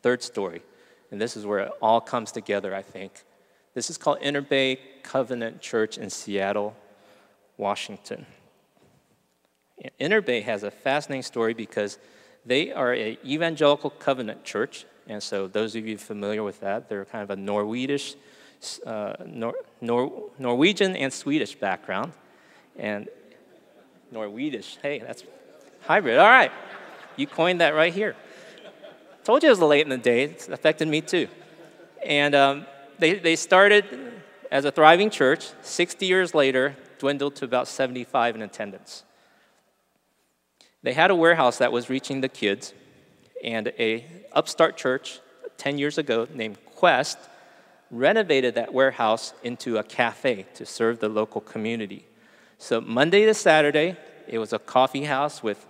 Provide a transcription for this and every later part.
third story. And this is where it all comes together, I think. This is called Inner Bay Covenant Church in Seattle, Washington. Inner Bay has a fascinating story because they are an evangelical covenant church. And so those of you familiar with that, they're kind of a Norwegian and Swedish background. And Norwegish, hey, that's hybrid. All right, you coined that right here. Told you it was late in the day. It's affected me too. And they started as a thriving church. 60 years later, dwindled to about 75 in attendance. They had a warehouse that was reaching the kids, and a upstart church 10 years ago named Quest renovated that warehouse into a cafe to serve the local community. So Monday to Saturday, it was a coffee house with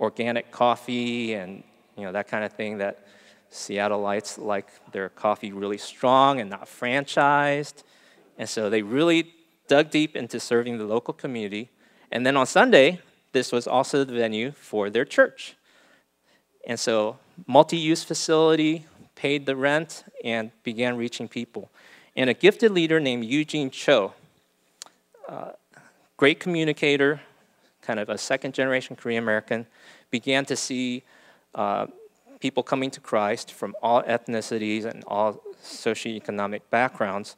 organic coffee and that kind of thing that Seattleites like their coffee really strong and not franchised. And so they really dug deep into serving the local community. And then on Sunday, this was also the venue for their church. And so multi-use facility, paid the rent, and began reaching people. And a gifted leader named Eugene Cho, great communicator, kind of a second-generation Korean American, began to see people coming to Christ from all ethnicities and all socioeconomic backgrounds.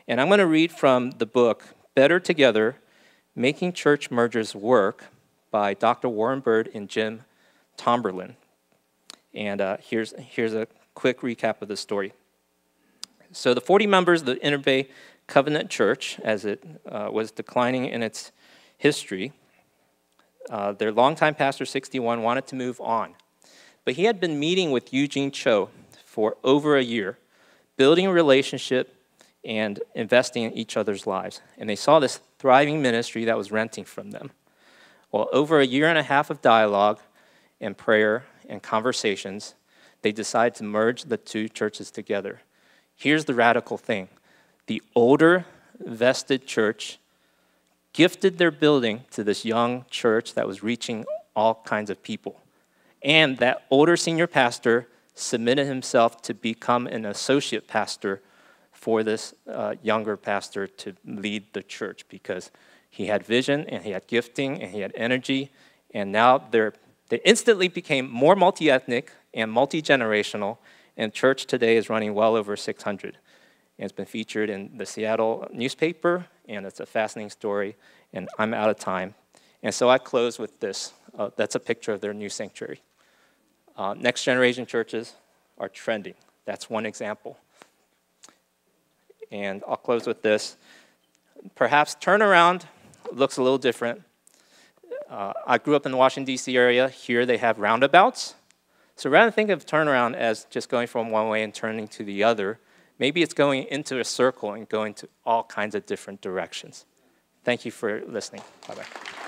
And I'm going to read from the book, Better Together, Making Church Mergers Work, by Dr. Warren Bird and Jim Tomberlin. And here's a quick recap of the story. So the 40 members of the Inner Bay Covenant Church, as it was declining in its history, their longtime pastor, 61, wanted to move on. But he had been meeting with Eugene Cho for over a year, building a relationship and investing in each other's lives. And they saw this thriving ministry that was renting from them. Well, over a year and a half of dialogue and prayer and conversations, they decided to merge the two churches together. Here's the radical thing. The older, vested church gifted their building to this young church that was reaching all kinds of people. And that older senior pastor submitted himself to become an associate pastor for this younger pastor to lead the church because he had vision and he had gifting and he had energy. And now they instantly became more multi-ethnic and multi-generational, and church today is running well over 600. And it's been featured in the Seattle newspaper, and it's a fascinating story, and I'm out of time. And so I close with this. That's a picture of their new sanctuary. Next generation churches are trending. That's one example. And I'll close with this. Perhaps turnaround looks a little different. I grew up in the Washington, D.C. area. Here they have roundabouts. So rather than think of turnaround as just going from one way and turning to the other, maybe it's going into a circle and going to all kinds of different directions. Thank you for listening. Bye-bye.